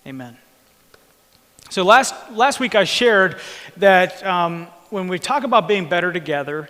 Amen. So last week I shared that when we talk about being better together,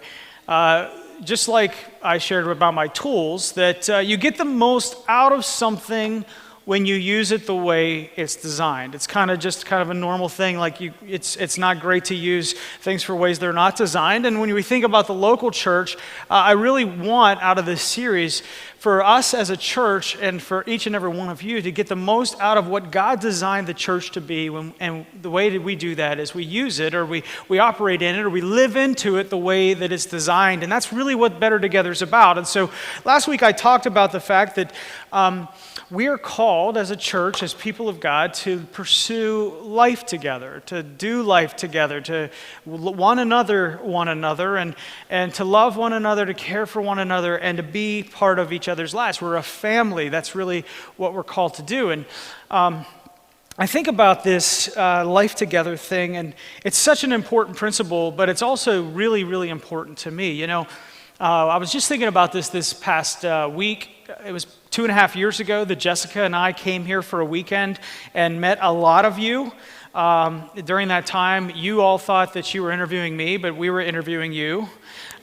just like I shared about my tools, that you get the most out of something when you use it the way it's designed. It's kind of a normal thing. Like it's not great to use things for ways they're not designed. And when we think about the local church, I really want out of this series for us as a church and for each and every one of you to get the most out of what God designed the church to be. And the way that we do that is we use it, or we operate in it, or we live into it the way that it's designed. And that's really what Better Together is about. And so last week I talked about the fact that we are called as a church, as people of God, to pursue life together, to do life together, to one another, and to love one another, to care for one another, and to be part of each other's lives. We're a family. That's really what we're called to do. And I think about this life together thing, and it's such an important principle, but it's also really, really important to me. You know, I was just thinking about this past week. It was 2.5 years ago that Jessica and I came here for a weekend and met a lot of you. During that time, you all thought that you were interviewing me, but we were interviewing you,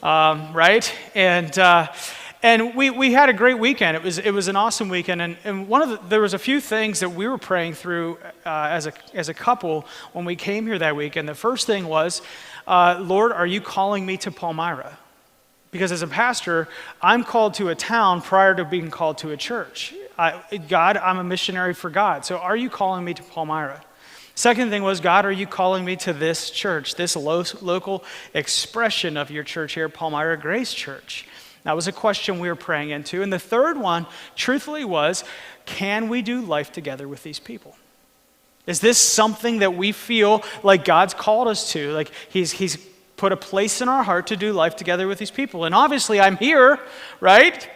right? And we had a great weekend. It was an awesome weekend, and there was a few things that we were praying through as a couple when we came here that weekend. The first thing was, Lord, are you calling me to Palmyra? Because as a pastor, I'm called to a town prior to being called to a church. God, I'm a missionary for God. So are you calling me to Palmyra? Second thing was, God, are you calling me to this church, this local expression of your church here, Palmyra Grace Church? That was a question we were praying into. And the third one, truthfully, was, can we do life together with these people? Is this something that we feel like God's called us to? Like He's put a place in our heart to do life together with these people. And obviously I'm here, right?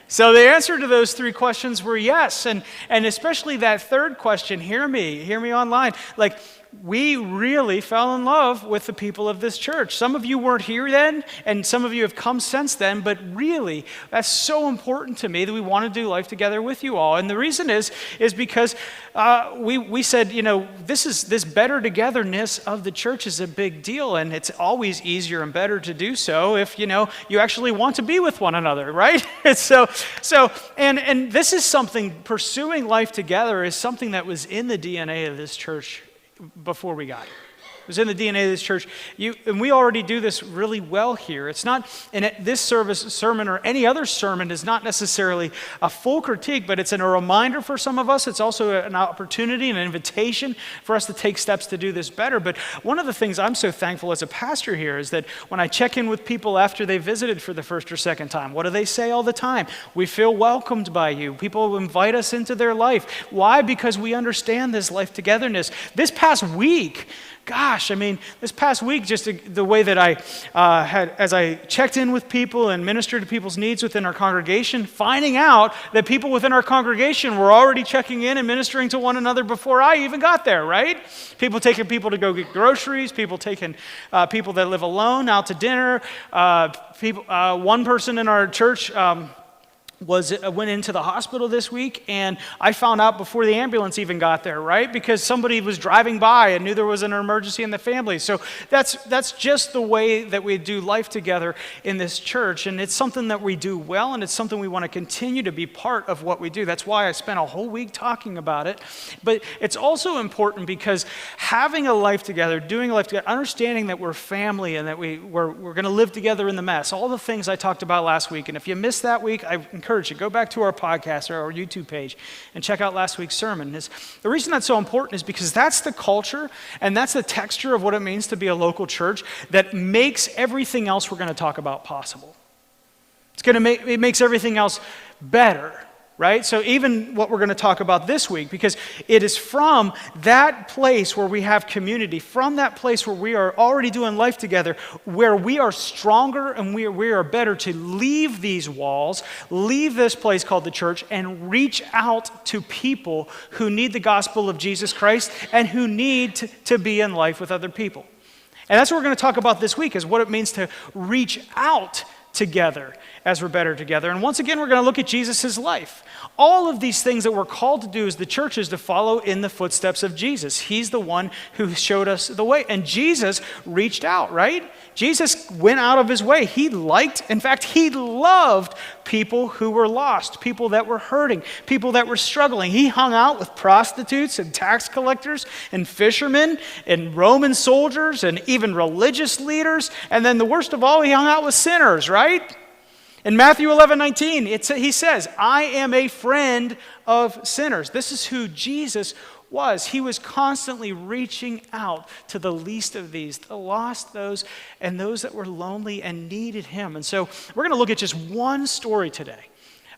So the answer to those three questions were yes. And especially that third question, hear me online. Like, we really fell in love with the people of this church. Some of you weren't here then, and some of you have come since then, but really, that's so important to me that we want to do life together with you all. And the reason is because we said, you know, this better togetherness of the church is a big deal, and it's always easier and better to do so if, you know, you actually want to be with one another, right? And this is something, pursuing life together is something that was in the DNA of this church before we got here. It was in the DNA of this church. And we already do this really well here. It's not, and this sermon or any other sermon is not necessarily a full critique, but it's a reminder for some of us. It's also an opportunity and an invitation for us to take steps to do this better. But one of the things I'm so thankful as a pastor here is that when I check in with people after they visited for the first or second time, what do they say all the time? We feel welcomed by you. People invite us into their life. Why? Because we understand this life togetherness. This past week, this past week, just the way that I as I checked in with people and ministered to people's needs within our congregation, finding out that people within our congregation were already checking in and ministering to one another before I even got there, right? People taking people to go get groceries, people taking people that live alone out to dinner, one person in our church went into the hospital this week, and I found out before the ambulance even got there, right? Because somebody was driving by and knew there was an emergency in the family. So that's just the way that we do life together in this church, and it's something that we do well, and it's something we want to continue to be part of what we do. That's why I spent a whole week talking about it. But it's also important because having a life together, doing life together, understanding that we're family and that we're going to live together in the mess, all the things I talked about last week. And if you missed that week, I encourage you, go back to our podcast or our YouTube page and check out last week's sermon. The reason that's so important is because that's the culture and that's the texture of what it means to be a local church that makes everything else we're going to talk about possible. It makes everything else better, right? So even what we're going to talk about this week, because it is from that place where we have community, from that place where we are already doing life together, where we are stronger and we are better to leave these walls, leave this place called the church, and reach out to people who need the gospel of Jesus Christ and who need to be in life with other people. And that's what we're going to talk about this week, is what it means to reach out together as we're better together. And once again, we're going to look at Jesus' life. All of these things that we're called to do as the church is to follow in the footsteps of Jesus. He's the one who showed us the way. And Jesus reached out, right? Jesus went out of his way. He liked, in fact, he loved people who were lost, people that were hurting, people that were struggling. He hung out with prostitutes and tax collectors and fishermen and Roman soldiers and even religious leaders. And then the worst of all, he hung out with sinners, right? In Matthew 11:19, he says, I am a friend of sinners. This is who Jesus was. He was constantly reaching out to the least of these, the lost, those, and those that were lonely and needed him. And so we're going to look at just one story today.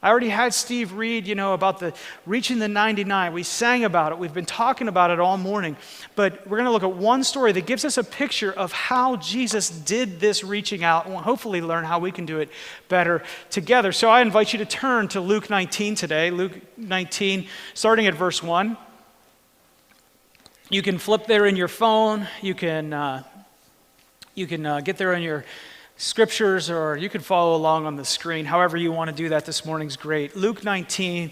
I already had Steve read, about the reaching the 99. We sang about it. We've been talking about it all morning. But we're going to look at one story that gives us a picture of how Jesus did this reaching out, and we'll hopefully learn how we can do it better together. So I invite you to turn to Luke 19 today. Luke 19, starting at verse 1. You can flip there in your phone. You can get there in your scriptures, or you can follow along on the screen. However you want to do that this morning's great. Luke 19,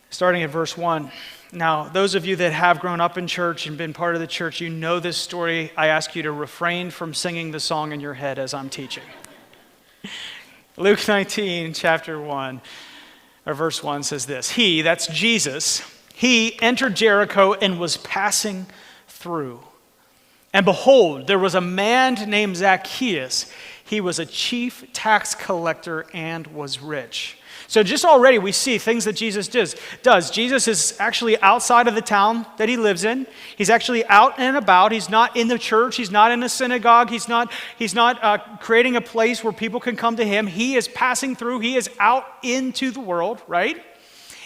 starting at verse 1. Now, those of you that have grown up in church and been part of the church, you know this story. I ask you to refrain from singing the song in your head as I'm teaching. Luke 19, chapter 1, or verse 1 says this. He, that's Jesus, he entered Jericho and was passing through. And behold, there was a man named Zacchaeus. He was a chief tax collector and was rich. So just already we see things that Jesus does. Jesus is actually outside of the town that he lives in. He's actually out and about. He's not in the church. He's not in a synagogue. He's not creating a place where people can come to him. He is passing through. He is out into the world, right?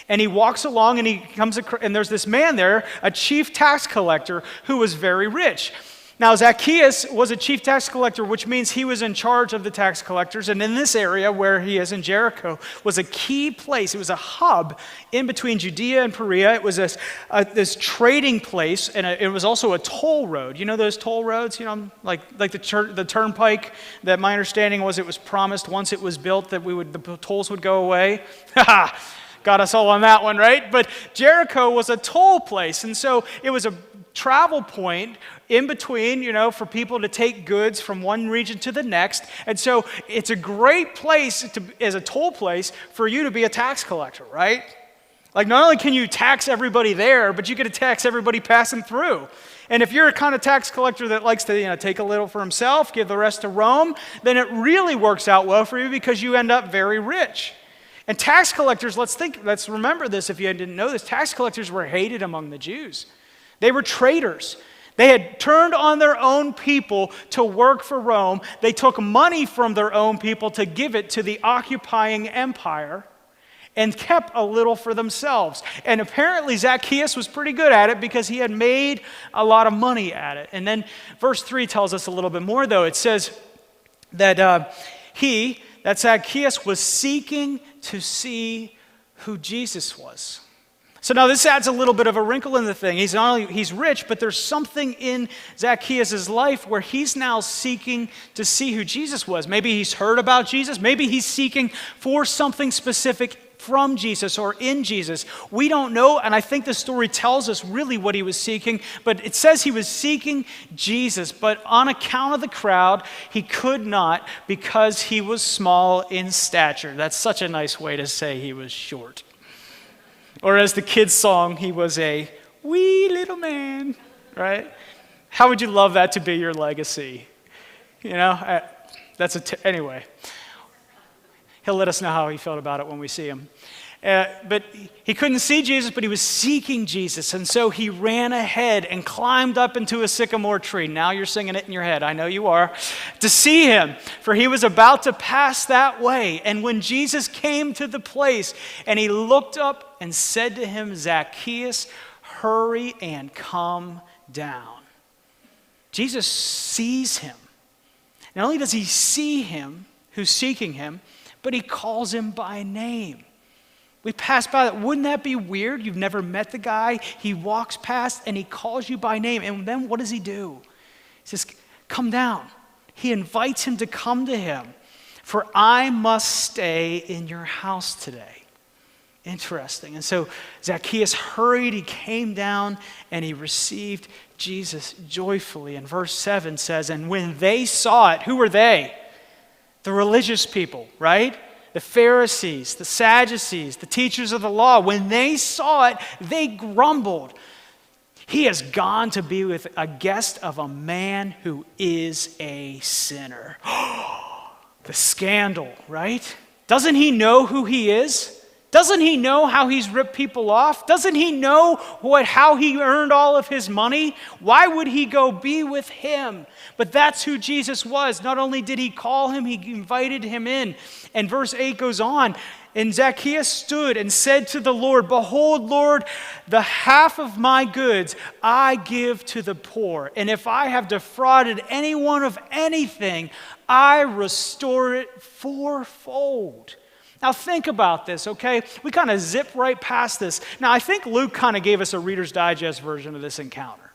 And he walks along and he comes and there's this man there, a chief tax collector who was very rich. Now, Zacchaeus was a chief tax collector, which means he was in charge of the tax collectors. And in this area where he is in Jericho was a key place. It was a hub in between Judea and Perea. It was this trading place, and it was also a toll road. You know those toll roads? Like the turnpike. That my understanding was it was promised once it was built that the tolls would go away. Got us all on that one, right? But Jericho was a toll place, and so it was a travel point in between, for people to take goods from one region to the next. And so it's a great place as a toll place for you to be a tax collector, right? Like not only can you tax everybody there, but you get to tax everybody passing through. And if you're a kind of tax collector that likes to take a little for himself, give the rest to Rome, then it really works out well for you because you end up very rich. And tax collectors, let's remember this if you didn't know this, tax collectors were hated among the Jews. They were traitors. They had turned on their own people to work for Rome. They took money from their own people to give it to the occupying empire and kept a little for themselves. And apparently Zacchaeus was pretty good at it because he had made a lot of money at it. And then verse 3 tells us a little bit more, though. It says that Zacchaeus was seeking to see who Jesus was. So now this adds a little bit of a wrinkle in the thing. He's rich, but there's something in Zacchaeus' life where he's now seeking to see who Jesus was. Maybe he's heard about Jesus. Maybe he's seeking for something specific from Jesus or in Jesus. We don't know, and I think the story tells us really what he was seeking, but it says he was seeking Jesus, but on account of the crowd, he could not because he was small in stature. That's such a nice way to say he was short. Or as the kids' song, he was a wee little man, right? How would you love that to be your legacy? Anyway. He'll let us know how he felt about it when we see him. But he couldn't see Jesus, but he was seeking Jesus. And so he ran ahead and climbed up into a sycamore tree. Now you're singing it in your head. I know you are. To see him, for he was about to pass that way. And when Jesus came to the place and he looked up and said to him, Zacchaeus, hurry and come down. Jesus sees him. Not only does he see him, who's seeking him, but he calls him by name. We pass by that. Wouldn't that be weird? You've never met the guy. He walks past and he calls you by name. And then what does he do? He says, come down. He invites him to come to him. for I must stay in your house today. Interesting. And so Zacchaeus hurried, he came down, and he received Jesus joyfully. And verse 7 says, and when they saw it, who were they? The religious people, right? The Pharisees, the Sadducees, the teachers of the law. When they saw it, they grumbled. He has gone to be with a guest of a man who is a sinner. The scandal, right? Doesn't he know who he is? Doesn't he know how he's ripped people off? Doesn't he know how he earned all of his money? Why would he go be with him? But that's who Jesus was. Not only did he call him, he invited him in. And verse 8 goes on, and Zacchaeus stood and said to the Lord, behold, Lord, the half of my goods I give to the poor. And if I have defrauded anyone of anything, I restore it fourfold. Now think about this, okay? We kind of zip right past this. Now I think Luke kind of gave us a Reader's Digest version of this encounter,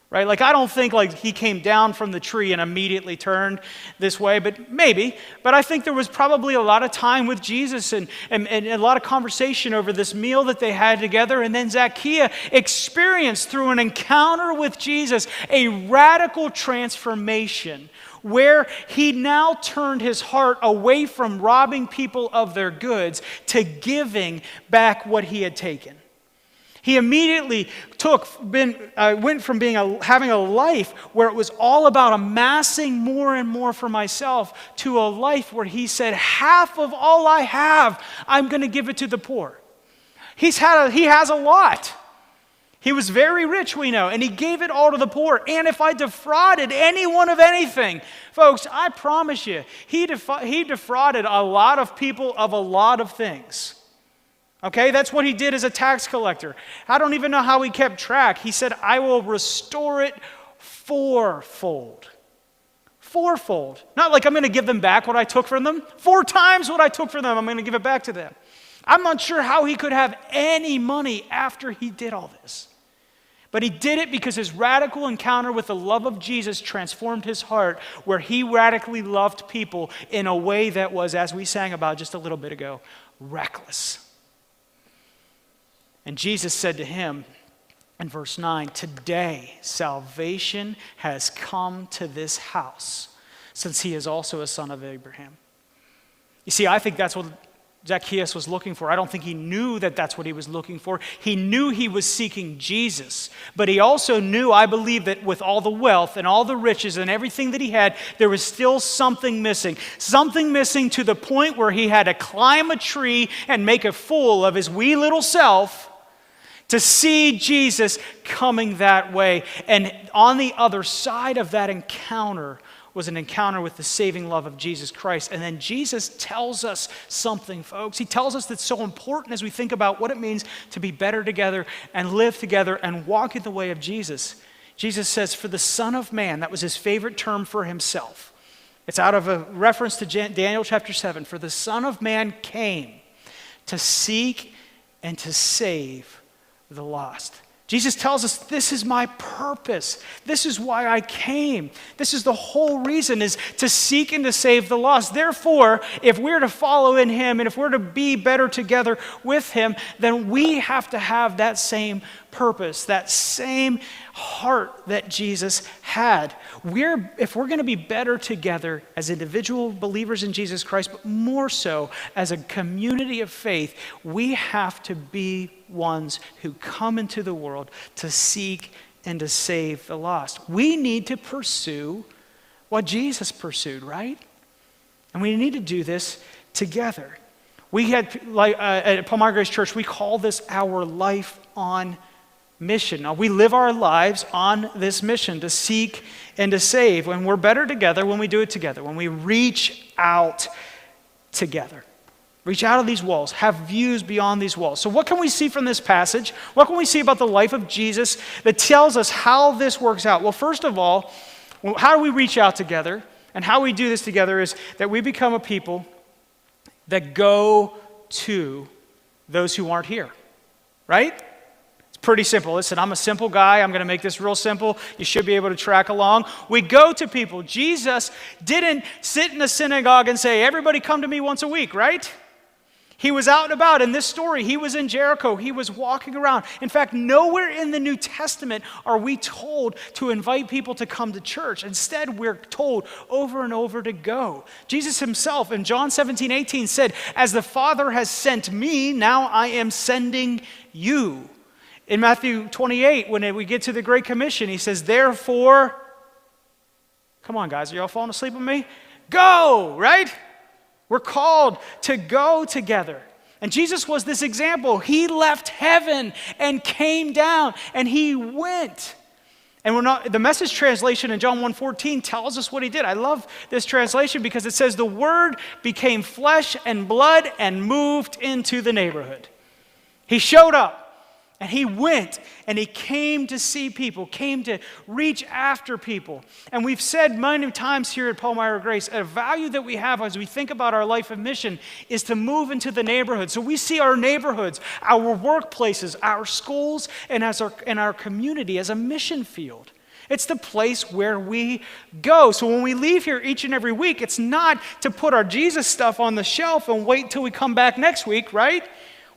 right? Like I don't think like he came down from the tree and immediately turned this way, but maybe. But I think there was probably a lot of time with Jesus and a lot of conversation over this meal that they had together. And then Zacchaeus experienced through an encounter with Jesus a radical transformation where he now turned his heart away from robbing people of their goods to giving back what he had taken. He immediately went from having a life where it was all about amassing more and more for myself to a life where he said, half of all I have, I'm going to give it to the poor. He has a lot. He was very rich, we know, and he gave it all to the poor. And if I defrauded anyone of anything, folks, I promise you, he defrauded a lot of people of a lot of things. Okay, that's what he did as a tax collector. I don't even know how he kept track. He said, I will restore it fourfold. Fourfold. Not like I'm going to give them back what I took from them. 4 times what I took from them, I'm going to give it back to them. I'm not sure how he could have any money after he did all this. But he did it because his radical encounter with the love of Jesus transformed his heart, where he radically loved people in a way that was, as we sang about just a little bit ago, reckless. And Jesus said to him in verse 9, today salvation has come to this house, since he is also a son of Abraham. You see, I think that's what Zacchaeus was looking for. I don't think he knew that that's what he was looking for. He knew he was seeking Jesus, but he also knew, I believe, that with all the wealth and all the riches and everything that he had, there was still something missing. Something missing to the point where he had to climb a tree and make a fool of his wee little self to see Jesus coming that way. And on the other side of that encounter was an encounter with the saving love of Jesus Christ. And then Jesus tells us something, folks. He tells us that's so important as we think about what it means to be better together and live together and walk in the way of Jesus. Jesus says, for the Son of Man, that was his favorite term for himself. It's out of a reference to Daniel chapter 7. For the Son of Man came to seek and to save the lost. Jesus tells us, this is my purpose. This is why I came. This is the whole reason, is to seek and to save the lost. Therefore, if we're to follow in him and if we're to be better together with him, then we have to have that same purpose, that same heart that Jesus had. If we're going to be better together as individual believers in Jesus Christ, but more so as a community of faith, we have to be ones who come into the world to seek and to save the lost. We need to pursue what Jesus pursued, right? And we need to do this together. We had, at Palmyra Grace Church, we call this our life on mission. Now, we live our lives on this mission to seek and to save. When we're better together, when we do it together, when we reach out together. Reach out of these walls, have views beyond these walls. So what can we see from this passage? What can we see about the life of Jesus that tells us how this works out? Well, first of all, how do we reach out together? And how we do this together is that we become a people that go to those who aren't here, right? Pretty simple. Listen, I'm a simple guy. I'm going to make this real simple. You should be able to track along. We go to people. Jesus didn't sit in a synagogue and say, everybody come to me once a week, right? He was out and about. In this story, he was in Jericho. He was walking around. In fact, nowhere in the New Testament are we told to invite people to come to church. Instead, we're told over and over to go. Jesus himself in John 17:18 said, as the Father has sent me, now I am sending you. In Matthew 28, when we get to the Great Commission, he says, therefore, come on guys, are y'all falling asleep with me? Go, right? We're called to go together. And Jesus was this example. He left heaven and came down and he went. And the Message translation in John 1:14 tells us what he did. I love this translation because it says the word became flesh and blood and moved into the neighborhood. He showed up. And he went and he came to see people, came to reach after people. And we've said many times here at Palmyra Grace, a value that we have as we think about our life of mission is to move into the neighborhood. So we see our neighborhoods, our workplaces, our schools, and our community as a mission field. It's the place where we go. So when we leave here each and every week, it's not to put our Jesus stuff on the shelf and wait till we come back next week, right?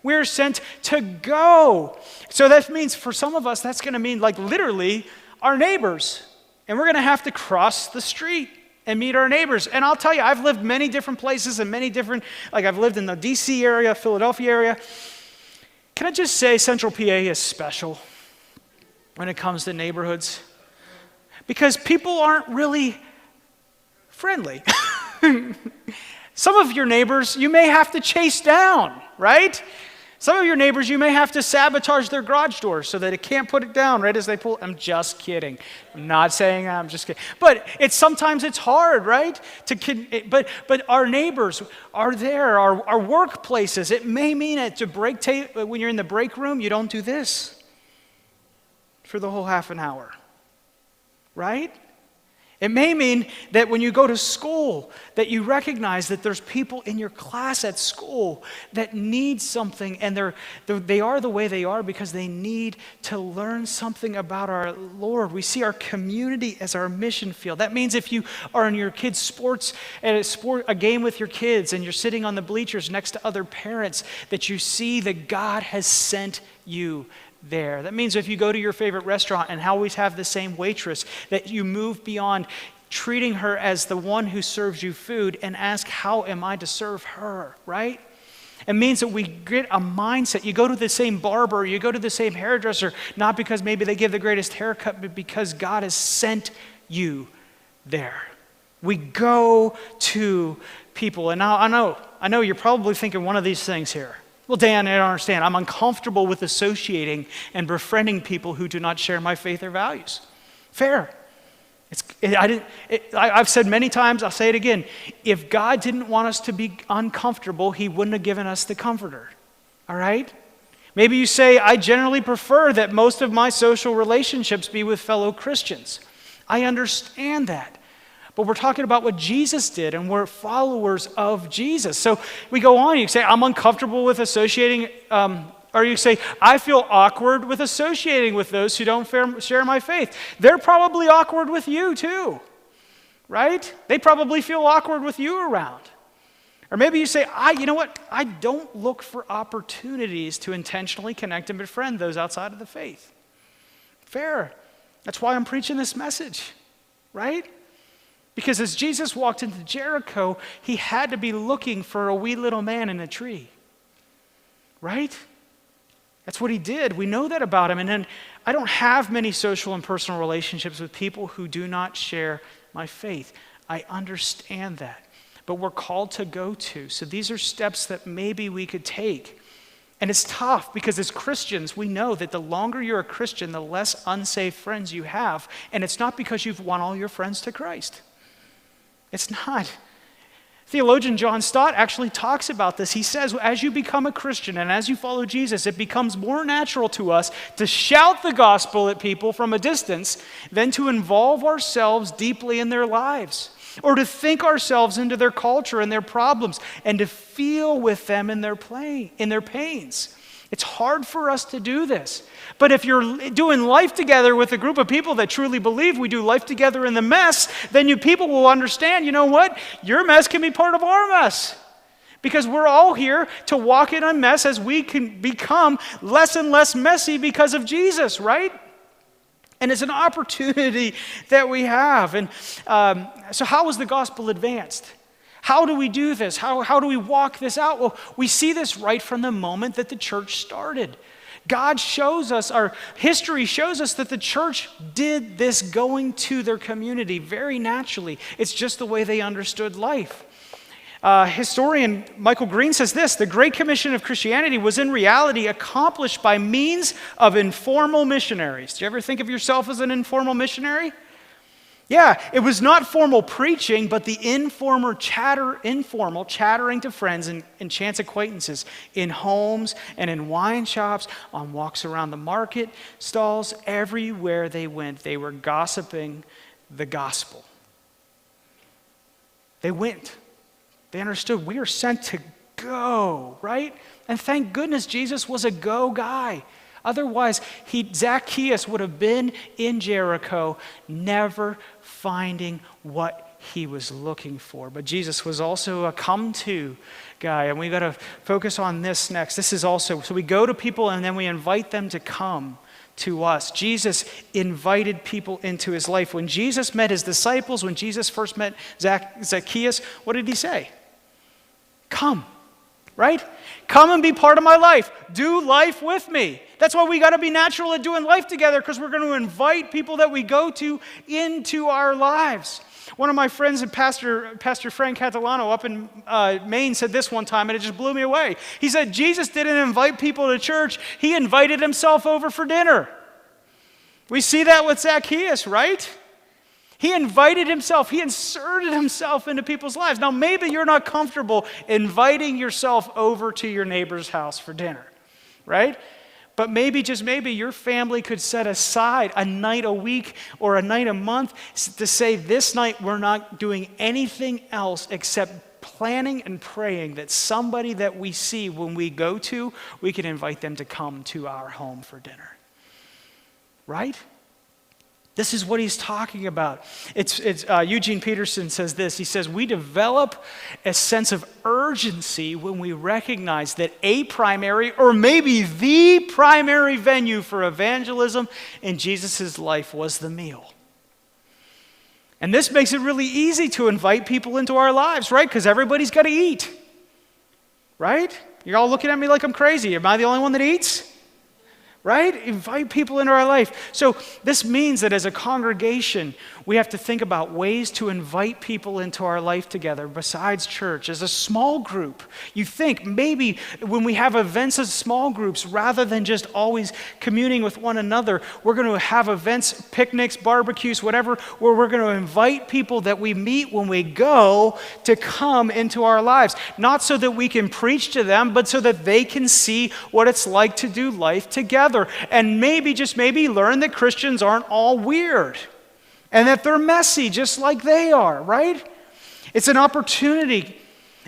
We're sent to go. So that means for some of us, that's going to mean like literally our neighbors. And we're going to have to cross the street and meet our neighbors. And I'll tell you, I've lived many different places and many different, like I've lived in the DC area, Philadelphia area. Can I just say Central PA is special when it comes to neighborhoods? Because people aren't really friendly. Some of your neighbors you may have to chase down, right? Some of your neighbors, you may have to sabotage their garage door so that it can't put it down right as they pull. I'm just kidding. I'm not saying that. I'm just kidding. But sometimes it's hard, right? But our neighbors are there. Our workplaces. It may mean when you're in the break room, you don't do this for the whole half an hour, right? It may mean that when you go to school, that you recognize that there's people in your class at school that need something, and they are the way they are because they need to learn something about our Lord. We see our community as our mission field. That means if you are in your kids' sports, at a game with your kids, and you're sitting on the bleachers next to other parents, that you see that God has sent you there. That means if you go to your favorite restaurant and always have the same waitress, that you move beyond treating her as the one who serves you food and ask, how am I to serve her, right? It means that we get a mindset. You go to the same barber, you go to the same hairdresser, not because maybe they give the greatest haircut, but because God has sent you there. We go to people. And now I know you're probably thinking one of these things here. Well, Dan, I don't understand. I'm uncomfortable with associating and befriending people who do not share my faith or values. Fair. I've said many times, I'll say it again. If God didn't want us to be uncomfortable, he wouldn't have given us the Comforter. All right? Maybe you say, I generally prefer that most of my social relationships be with fellow Christians. I understand that. But we're talking about what Jesus did, and we're followers of Jesus. So we go on, you say, I'm uncomfortable with associating, or you say, I feel awkward with associating with those who don't share my faith. They're probably awkward with you too, right? They probably feel awkward with you around. Or maybe you say, you know what? I don't look for opportunities to intentionally connect and befriend those outside of the faith. Fair. That's why I'm preaching this message, right? Because as Jesus walked into Jericho, he had to be looking for a wee little man in a tree. Right? That's what he did. We know that about him. And then I don't have many social and personal relationships with people who do not share my faith. I understand that. But we're called to go to. So these are steps that maybe we could take. And it's tough because as Christians, we know that the longer you're a Christian, the less unsaved friends you have. And it's not because you've won all your friends to Christ. It's not. Theologian John Stott actually talks about this. He says, as you become a Christian and as you follow Jesus, it becomes more natural to us to shout the gospel at people from a distance than to involve ourselves deeply in their lives, or to think ourselves into their culture and their problems, and to feel with them in their pains. It's hard for us to do this. But if you're doing life together with a group of people that truly believe we do life together in the mess, then you people will understand, you know what? Your mess can be part of our mess. Because we're all here to walk in a mess as we can become less and less messy because of Jesus, right? And it's an opportunity that we have. And so how is the gospel advanced? How do we do this? How do we walk this out? Well, we see this right from the moment that the church started. God shows us, our history shows us that the church did this going to their community very naturally. It's just the way they understood life. Historian Michael Green says this: the Great Commission of Christianity was in reality accomplished by means of informal missionaries. Do you ever think of yourself as an informal missionary? Yeah, it was not formal preaching, but the informal chattering to friends and chance acquaintances in homes and in wine shops, on walks around the market stalls, everywhere they went, they were gossiping the gospel. They went. They understood we are sent to go, right? And thank goodness Jesus was a go guy. Otherwise, Zacchaeus would have been in Jericho, never finding what he was looking for. But Jesus was also a come-to guy, and we got to focus on this next. This is also, so we go to people and then we invite them to come to us. Jesus invited people into his life. When Jesus met his disciples, when Jesus first met Zacchaeus, what did he say? Come, right? Come and be part of my life. Do life with me. That's why we got to be natural at doing life together, because we're going to invite people that we go to into our lives. One of my friends, Pastor Frank Catalano up in Maine, said this one time, and it just blew me away. He said, Jesus didn't invite people to church. He invited himself over for dinner. We see that with Zacchaeus, right? He invited himself. He inserted himself into people's lives. Now, maybe you're not comfortable inviting yourself over to your neighbor's house for dinner, right? But maybe, just maybe, your family could set aside a night a week or a night a month to say, this night we're not doing anything else except planning and praying that somebody that we see when we go to, we can invite them to come to our home for dinner. Right? This is what he's talking about. Eugene Peterson says this. He says, we develop a sense of urgency when we recognize that a primary, or maybe the primary venue for evangelism in Jesus' life was the meal. And this makes it really easy to invite people into our lives, right? Because everybody's got to eat, right? You're all looking at me like I'm crazy. Am I the only one that eats? Right? Invite people into our life. So this means that as a congregation, we have to think about ways to invite people into our life together besides church. As a small group, you think maybe when we have events as small groups, rather than just always communing with one another, we're going to have events, picnics, barbecues, whatever, where we're going to invite people that we meet when we go to come into our lives. Not so that we can preach to them, but so that they can see what it's like to do life together. And maybe, just maybe, learn that Christians aren't all weird and that they're messy just like they are, right? It's an opportunity.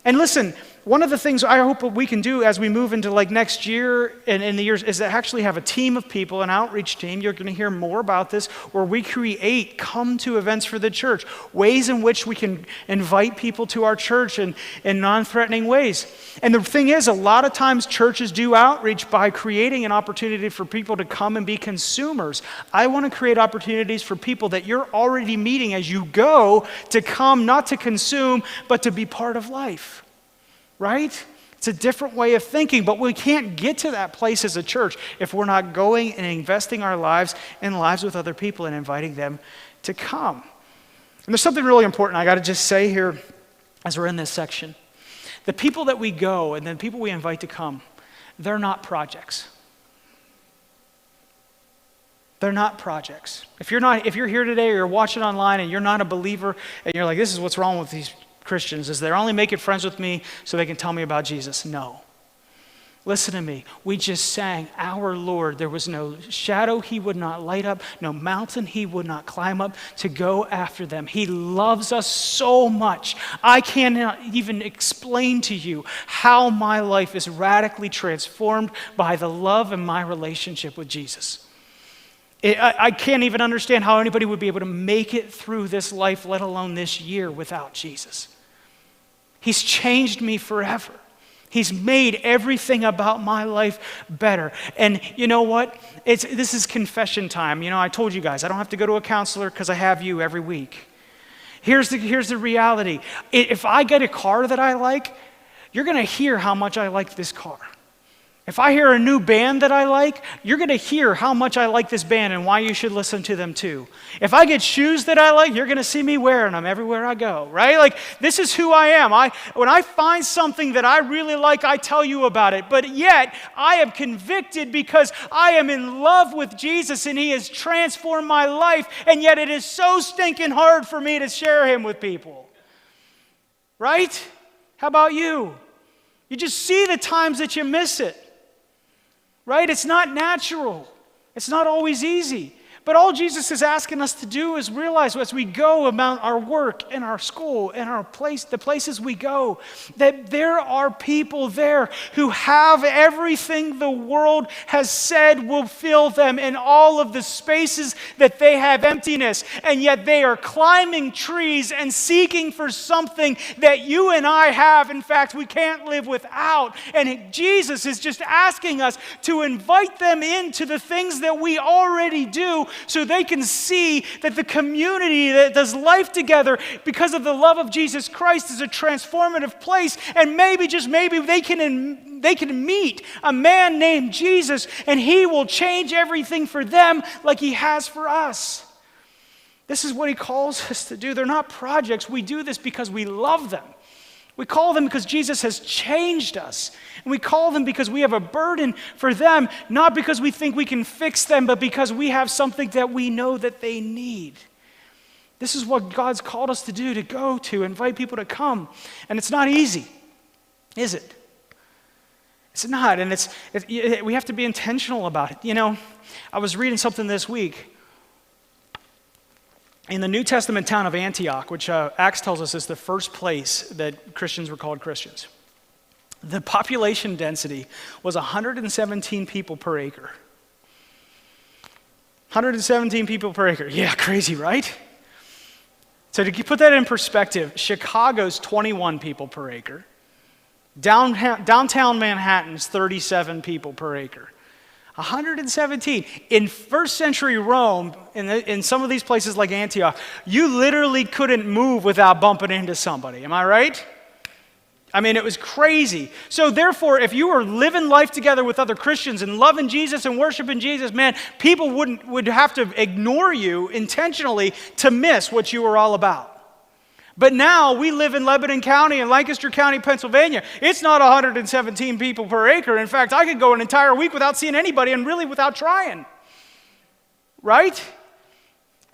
And listen, one of the things I hope we can do as we move into like next year and in the years is to actually have a team of people, an outreach team. You're going to hear more about this, where we create come to events for the church, ways in which we can invite people to our church in non-threatening ways. And the thing is, a lot of times churches do outreach by creating an opportunity for people to come and be consumers. I want to create opportunities for people that you're already meeting as you go to come, not to consume, but to be part of life. Right? It's a different way of thinking, but we can't get to that place as a church if we're not going and investing our lives in lives with other people and inviting them to come. And there's something really important I got to just say here as we're in this section. The people that we go and the people we invite to come, they're not projects. They're not projects. If you're here today or you're watching online and you're not a believer and you're like, this is what's wrong with these Christians, is they're only making friends with me so they can tell me about Jesus. No. Listen to me. We just sang, our Lord, there was no shadow he would not light up, no mountain he would not climb up to go after them. He loves us so much. I cannot even explain to you how my life is radically transformed by the love and my relationship with Jesus. I can't even understand how anybody would be able to make it through this life, let alone this year, without Jesus. He's changed me forever. He's made everything about my life better. And you know what? This is confession time. You know, I told you guys, I don't have to go to a counselor because I have you every week. Here's the reality. If I get a car that I like, you're going to hear how much I like this car. If I hear a new band that I like, you're going to hear how much I like this band and why you should listen to them too. If I get shoes that I like, you're going to see me wearing them everywhere I go, right? Like, this is who I am. When I find something that I really like, I tell you about it. But yet, I am convicted because I am in love with Jesus and he has transformed my life, and yet it is so stinking hard for me to share him with people. Right? How about you? You just see the times that you miss it. Right? It's not natural. It's not always easy. But all Jesus is asking us to do is realize as we go about our work and our school and the places we go, that there are people there who have everything the world has said will fill them in all of the spaces that they have emptiness. And yet they are climbing trees and seeking for something that you and I have. In fact, we can't live without. And Jesus is just asking us to invite them into the things that we already do, so they can see that the community that does life together because of the love of Jesus Christ is a transformative place. And maybe, just maybe, they can meet a man named Jesus and he will change everything for them like he has for us. This is what he calls us to do. They're not projects. We do this because we love them. We call them because Jesus has changed us. And we call them because we have a burden for them, not because we think we can fix them, but because we have something that we know that they need. This is what God's called us to do, to go to, invite people to come. And it's not easy, is it? It's not, and we have to be intentional about it. You know, I was reading something this week. In the New Testament town of Antioch, which Acts tells us is the first place that Christians were called Christians, the population density was 117 people per acre. 117 people per acre. Yeah, crazy, right? So to put that in perspective, Chicago's 21 people per acre. Downtown Manhattan's 37 people per acre. 117. In first century Rome, in some of these places like Antioch, you literally couldn't move without bumping into somebody. Am I right? I mean, it was crazy. So therefore, if you were living life together with other Christians and loving Jesus and worshiping Jesus, man, people would have to ignore you intentionally to miss what you were all about. But now we live in Lebanon County and Lancaster County, Pennsylvania. It's not 117 people per acre. In fact, I could go an entire week without seeing anybody and really without trying. Right?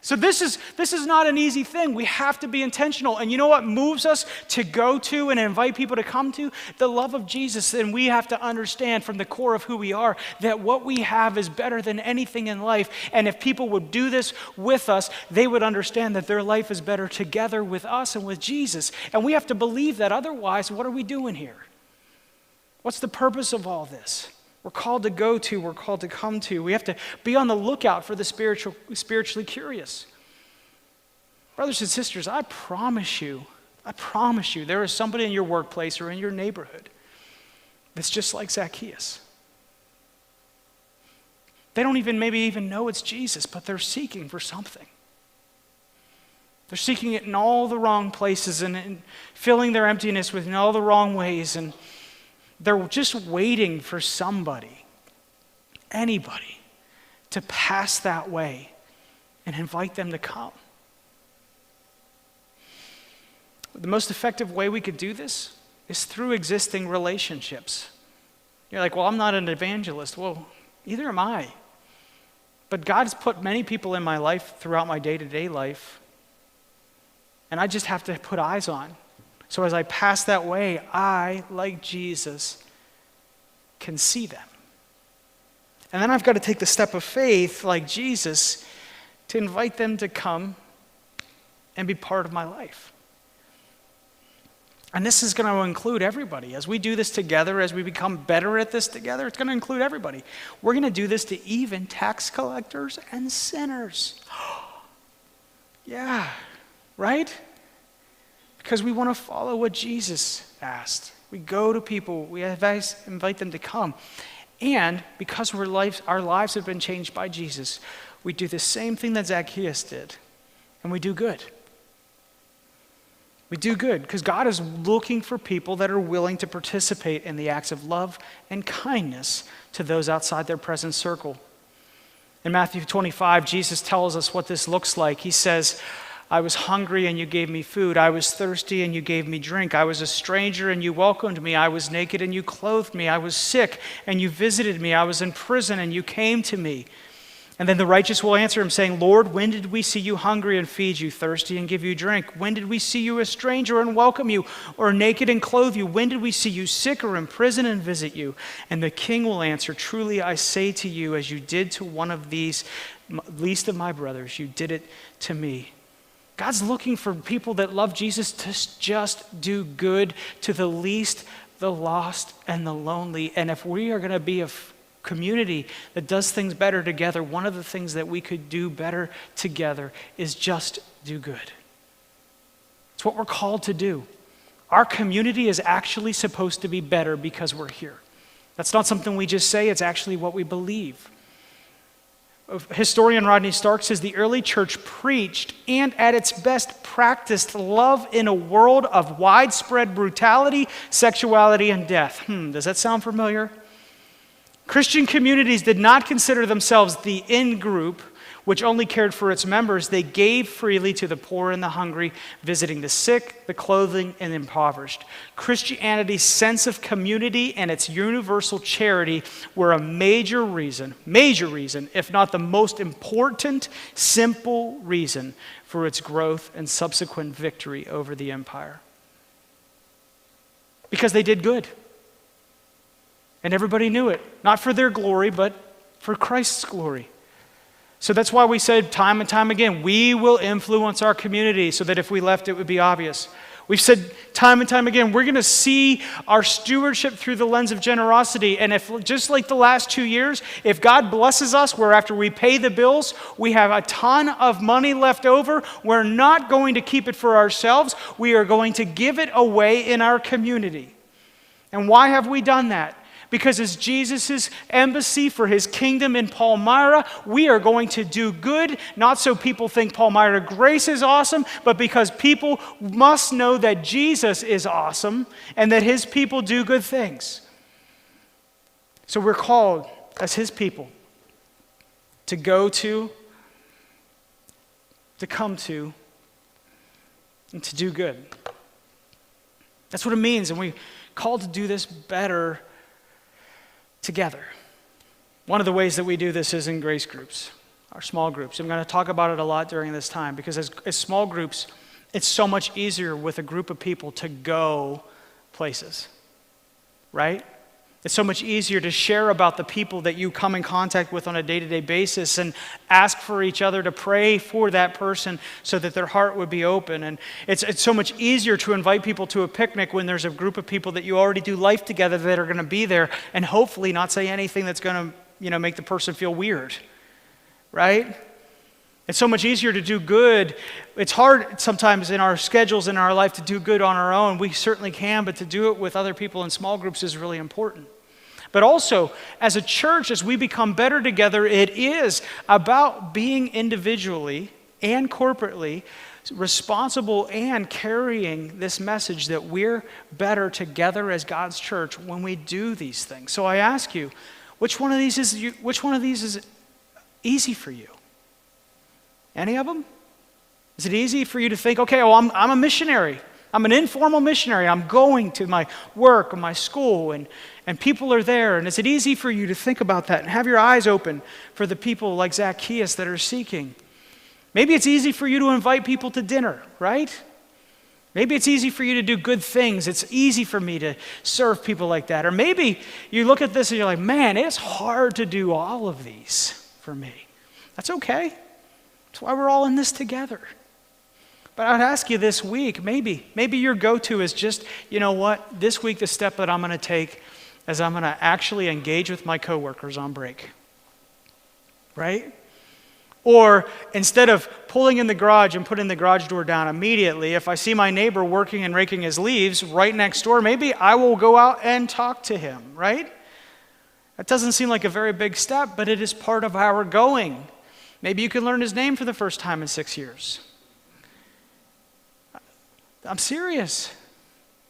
So this is not an easy thing. We have to be intentional. And you know what moves us to go to and invite people to come to? The love of Jesus. And we have to understand from the core of who we are that what we have is better than anything in life. And if people would do this with us, they would understand that their life is better together with us and with Jesus. And we have to believe that. Otherwise, what are we doing here? What's the purpose of all this? We're called to go to, we're called to come to. We have to be on the lookout for the spiritually curious. Brothers and sisters, I promise you, there is somebody in your workplace or in your neighborhood that's just like Zacchaeus. They don't maybe even know it's Jesus, but they're seeking for something. They're seeking it in all the wrong places and filling their emptiness in all the wrong ways, and they're just waiting for somebody, anybody, to pass that way and invite them to come. The most effective way we could do this is through existing relationships. You're like, well, I'm not an evangelist. Well, neither am I. But God has put many people in my life throughout my day-to-day life, and I just have to put eyes on. So as I pass that way, I, like Jesus, can see them. And then I've got to take the step of faith, like Jesus, to invite them to come and be part of my life. And this is going to include everybody. As we do this together, as we become better at this together, it's going to include everybody. We're going to do this to even tax collectors and sinners. Yeah, right? Because we want to follow what Jesus asked. We go to people, we invite them to come. And because our lives have been changed by Jesus, we do the same thing that Zacchaeus did, and we do good. We do good because God is looking for people that are willing to participate in the acts of love and kindness to those outside their present circle. In Matthew 25, Jesus tells us what this looks like. He says, I was hungry and you gave me food. I was thirsty and you gave me drink. I was a stranger and you welcomed me. I was naked and you clothed me. I was sick and you visited me. I was in prison and you came to me. And then the righteous will answer him saying, Lord, when did we see you hungry and feed you, thirsty and give you drink? When did we see you a stranger and welcome you, or naked and clothe you? When did we see you sick or in prison and visit you? And the king will answer, truly I say to you, as you did to one of these least of my brothers, you did it to me. God's looking for people that love Jesus to just do good to the least, the lost, and the lonely. And if we are going to be a community that does things better together, one of the things that we could do better together is just do good. It's what we're called to do. Our community is actually supposed to be better because we're here. That's not something we just say, it's actually what we believe. Historian Rodney Stark says the early church preached and at its best practiced love in a world of widespread brutality, sexuality, and death. Does that sound familiar? Christian communities did not consider themselves the in-group, which only cared for its members. They gave freely to the poor and the hungry, visiting the sick, the clothing, and the impoverished. Christianity's sense of community and its universal charity were a major reason, if not the most important, simple reason for its growth and subsequent victory over the empire. Because they did good. And everybody knew it, not for their glory, but for Christ's glory. So that's why we said time and time again, we will influence our community so that if we left, it would be obvious. We've said time and time again, we're going to see our stewardship through the lens of generosity. And if, just like the last 2 years, if God blesses us where after we pay the bills, we have a ton of money left over, we're not going to keep it for ourselves. We are going to give it away in our community. And why have we done that? Because as Jesus' embassy for his kingdom in Palmyra, we are going to do good, not so people think Palmyra Grace is awesome, but because people must know that Jesus is awesome and that his people do good things. So we're called as his people to go to come to, and to do good. That's what it means, and we're called to do this better together. One of the ways that we do this is in grace groups, our small groups. I'm going to talk about it a lot during this time because as small groups, it's so much easier with a group of people to go places, right? It's so much easier to share about the people that you come in contact with on a day-to-day basis and ask for each other to pray for that person so that their heart would be open. And it's so much easier to invite people to a picnic when there's a group of people that you already do life together that are going to be there and hopefully not say anything that's going to, make the person feel weird, right? It's so much easier to do good. It's hard sometimes in our schedules in our life to do good on our own. We certainly can, but to do it with other people in small groups is really important. But also, as a church, as we become better together, it is about being individually and corporately responsible and carrying this message that we're better together as God's church when we do these things. So I ask you, which one of these is easy for you? Any of them? Is it easy for you to think, okay, well, I'm a missionary. I'm an informal missionary. I'm going to my work or my school and people are there. And is it easy for you to think about that and have your eyes open for the people like Zacchaeus that are seeking? Maybe it's easy for you to invite people to dinner, right? Maybe it's easy for you to do good things. It's easy for me to serve people like that. Or maybe you look at this and you're like, man, it's hard to do all of these for me. That's okay. That's why we're all in this together. But I would ask you this week, maybe your go-to is just, you know what, this week the step that I'm going to take is I'm going to actually engage with my coworkers on break. Right? Or instead of pulling in the garage and putting the garage door down immediately, if I see my neighbor working and raking his leaves right next door, maybe I will go out and talk to him, right? That doesn't seem like a very big step, but it is part of our going. Maybe you can learn his name for the first time in 6 years. I'm serious.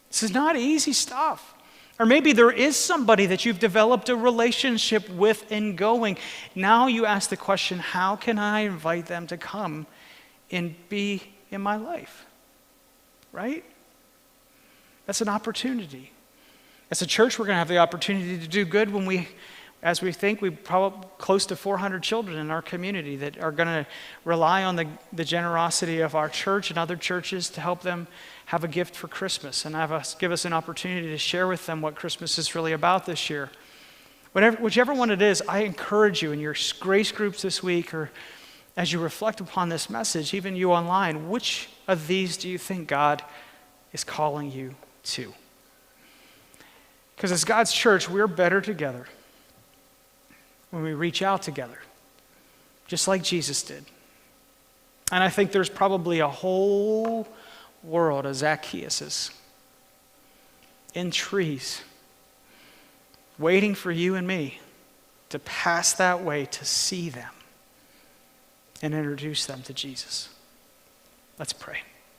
This is not easy stuff. Or maybe there is somebody that you've developed a relationship with in going. Now you ask the question, how can I invite them to come and be in my life? Right? That's an opportunity. As a church, we're going to have the opportunity to do good when we probably close to 400 children in our community that are going to rely on the generosity of our church and other churches to help them have a gift for Christmas and give us an opportunity to share with them what Christmas is really about this year. Whichever one it is, I encourage you in your grace groups this week or as you reflect upon this message, even you online, which of these do you think God is calling you to? Because as God's church, we're better together when we reach out together, just like Jesus did. And I think there's probably a whole world of Zacchaeuses in trees waiting for you and me to pass that way to see them and introduce them to Jesus. Let's pray.